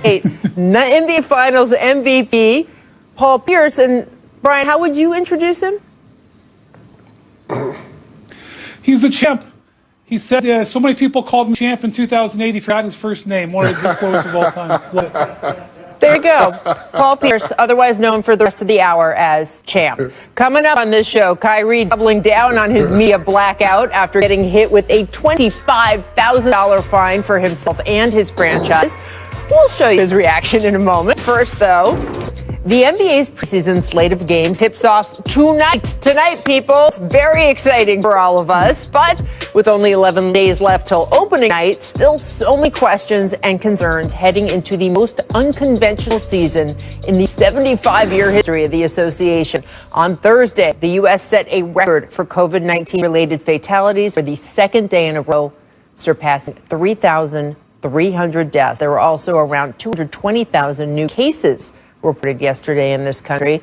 NBA Finals MVP, Paul Pierce. And Brian, how would you introduce him? He's the champ. He said so many people called him champ in 2008. He forgot his first name. One of the good quotes of all time. There you go. Paul Pierce, otherwise known for the rest of the hour as champ. Coming up on this show, Kyrie doubling down on his media blackout after getting hit with a $25,000 fine for himself and his franchise. We'll show you his reaction in a moment. First, though, the NBA's preseason slate of games tips off tonight, people. It's very exciting for all of us, but with only 11 days left till opening night, still so many questions and concerns heading into the most unconventional season in the 75-year history of the association. On Thursday, the U.S. set a record for COVID-19 related fatalities for the second day in a row, surpassing 3,300 deaths. There were also around 220,000 new cases reported yesterday in this country.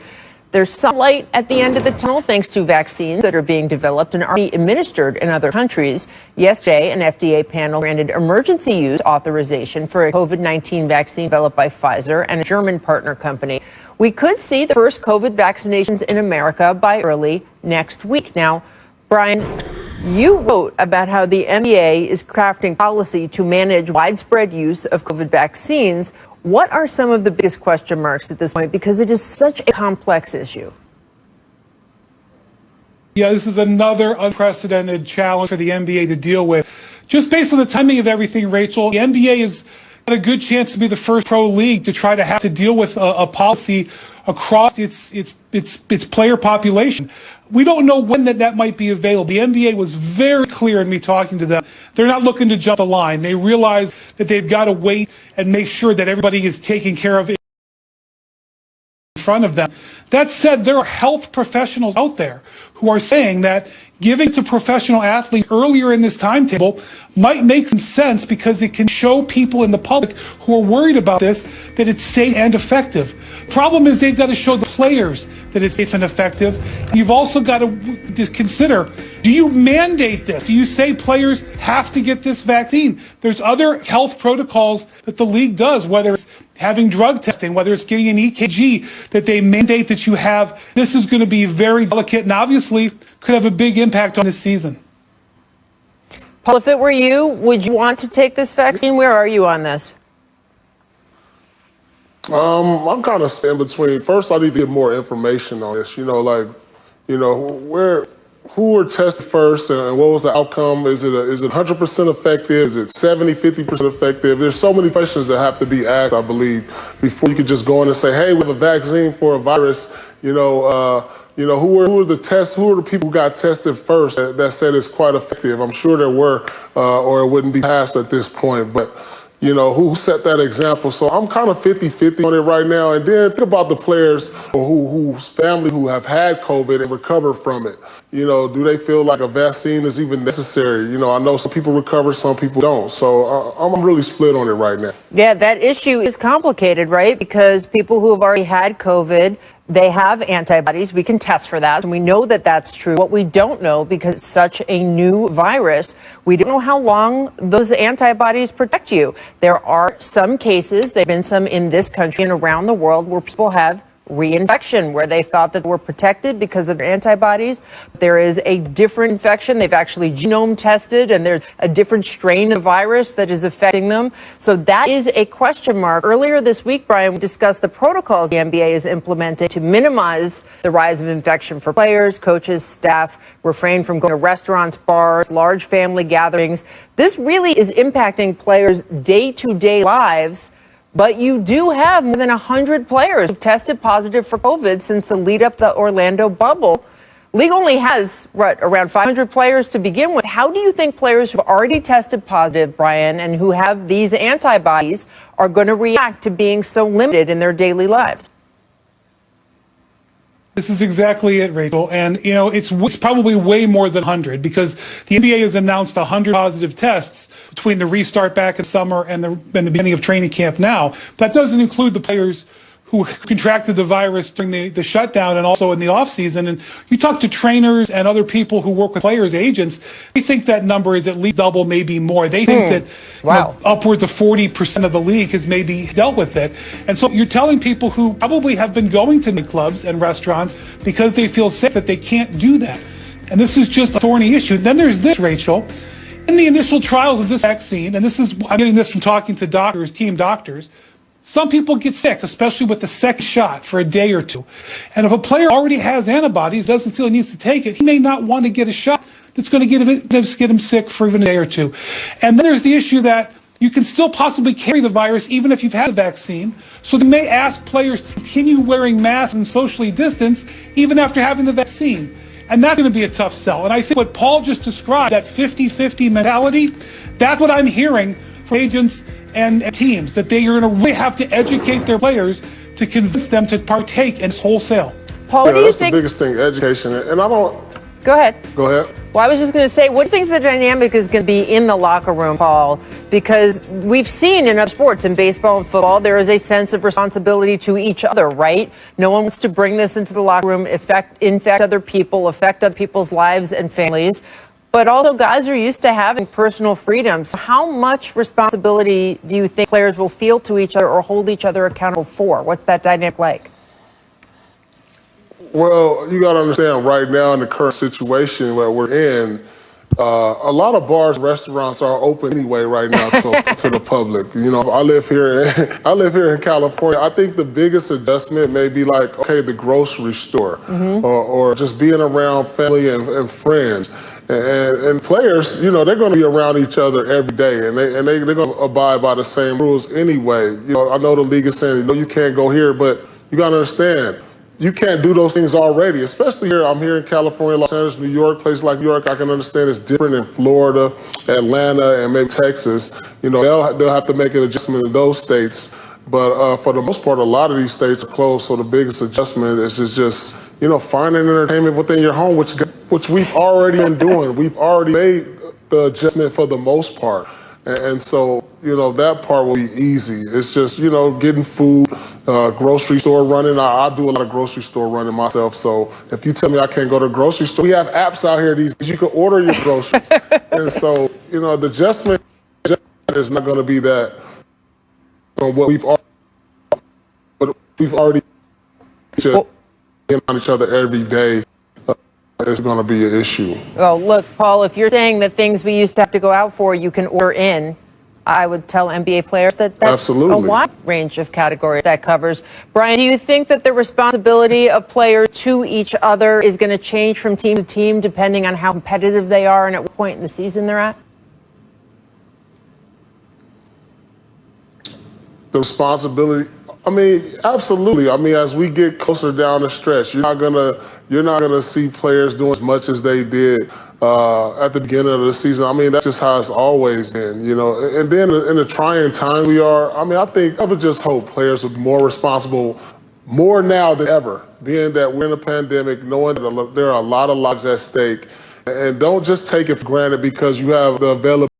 There's some light at the end of the tunnel thanks to vaccines that are being developed and already administered in other countries. Yesterday, an FDA panel granted emergency use authorization for a COVID-19 vaccine developed by Pfizer and a German partner company. We could see the first COVID vaccinations in America by early next week. Now, Brian, you wrote about how the NBA is crafting policy to manage widespread use of COVID vaccines. What are some of the biggest question marks at this point? Because it is such a complex issue. Yeah, this is another unprecedented challenge for the NBA to deal with. Just based on the timing of everything, Rachel, the NBA has got a good chance to be the first pro league to try to have to deal with a policy across its player population. We don't know when that might be available. The NBA was very clear in me talking to them. They're not looking to jump the line. They realize that they've got to wait and make sure that everybody is taken care of in front of them. That said, there are health professionals out there who are saying that giving to professional athletes earlier in this timetable might make some sense because it can show people in the public who are worried about this that it's safe and effective. Problem is they've got to show the players that it's safe and effective. You've also got to consider, do you mandate this? Do you say players have to get this vaccine? There's other health protocols that the league does, whether it's having drug testing, whether it's getting an EKG, that they mandate that you have. This is going to be very delicate and obviously could have a big impact on this season. Paul, if it were you, would you want to take this vaccine? Where are you on this? I'm kind of in between. First, I need to get more information on this. Who were tested first and what was the outcome? Is it 100% effective? Is it 70, 50% effective? There's so many questions that have to be asked, I believe, before you could just go in and say, hey, we have a vaccine for a virus. Who are the people who got tested first that said it's quite effective? I'm sure there were, or it wouldn't be passed at this point. But who set that example? So I'm kind of 50-50 on it right now. And then think about the players whose family who have had COVID and recovered from it. Do they feel like a vaccine is even necessary? I know some people recover, some people don't. So I'm really split on it right now. Yeah, that issue is complicated, right? Because people who have already had COVID, they have antibodies. We can test for that, and we know that that's true. What we don't know, because it's such a new virus, we don't know how long those antibodies protect you. There are some cases, there have been some in this country and around the world, where people have reinfection, where they thought that they were protected because of their antibodies. There is a different infection. They've actually genome tested, and there's a different strain of virus that is affecting them. So that is a question mark. Earlier this week, Brian, we discussed the protocols the NBA is implementing to minimize the rise of infection for players, coaches, staff, refrain from going to restaurants, bars, large family gatherings. This really is impacting players' day-to-day lives. But you do have more than 100 players who've tested positive for COVID since the lead up to the Orlando bubble. League only has around 500 players to begin with. How do you think players who've already tested positive, Brian, and who have these antibodies are going to react to being so limited in their daily lives? This is exactly it, Rachel. And, it's probably way more than 100 because the NBA has announced 100 positive tests between the restart back in summer and the beginning of training camp now. That doesn't include the players who contracted the virus during the shutdown and also in the offseason. And you talk to trainers and other people who work with players, agents, they think that number is at least double, maybe more. They think that upwards of 40% of the league has maybe dealt with it. And so you're telling people who probably have been going to clubs and restaurants because they feel sick that they can't do that. And this is just a thorny issue. Then there's this, Rachel. In the initial trials of this vaccine, and I'm getting this from talking to doctors, team doctors, some people get sick, especially with the second shot for a day or two. And if a player already has antibodies, doesn't feel he needs to take it, he may not want to get a shot that's going to get him sick for even a day or two. And then there's the issue that you can still possibly carry the virus even if you've had the vaccine. So they may ask players to continue wearing masks and socially distance even after having the vaccine. And that's going to be a tough sell. And I think what Paul just described, that 50-50 mentality, that's what I'm hearing from agents and teams, that they are going to really have to educate their players to convince them to partake in this wholesale. Paul, what do you think? That's the biggest thing, education. And I don't... Go ahead. Go ahead. Well, I was just going to say, what do you think the dynamic is going to be in the locker room, Paul? Because we've seen in other sports, in baseball and football, there is a sense of responsibility to each other, right? No one wants to bring this into the locker room, infect other people, affect other people's lives and families. But also, guys are used to having personal freedom. So how much responsibility do you think players will feel to each other or hold each other accountable for? What's that dynamic like? Well, you got to understand right now in the current situation where we're in, a lot of bars and restaurants are open anyway right now to the public. You know, I live here in California. I think the biggest adjustment may be like, okay, the grocery store or just being around family and friends. And players, you know, they're going to be around each other every day, and they're going to abide by the same rules anyway. You know, I know the league is saying, you can't go here, but you got to understand, you can't do those things already, especially here. I'm here in California, Los Angeles, New York, places like New York. I can understand it's different in Florida, Atlanta, and maybe Texas. You know, they'll have to make an adjustment in those states. But for the most part, a lot of these states are closed, so the biggest adjustment is just, you know, finding entertainment within your home, which we've already been doing. We've already made the adjustment for the most part. And so, you know, that part will be easy. It's just, you know, getting food, grocery store running. I do a lot of grocery store running myself. So if you tell me I can't go to the grocery store, we have apps out here these days. You can order your groceries. And so, you know, the adjustment is not going to be that on what we've already just on each other every day. It's going to be an issue. Well, look, Paul, if you're saying that things we used to have to go out for, you can order in, I would tell NBA players that that's Absolutely. A wide range of categories that covers. Brian, do you think that the responsibility of players to each other is going to change from team to team depending on how competitive they are and at what point in the season they're at? The responsibility, I mean, absolutely. I mean, as we get closer down the stretch, you're not gonna see players doing as much as they did at the beginning of the season. I mean, that's just how it's always been, you know. And then in the trying time we are, I mean, I would just hope players are more responsible, more now than ever, being that we're in a pandemic, knowing that there are a lot of lives at stake. And don't just take it for granted because you have the availability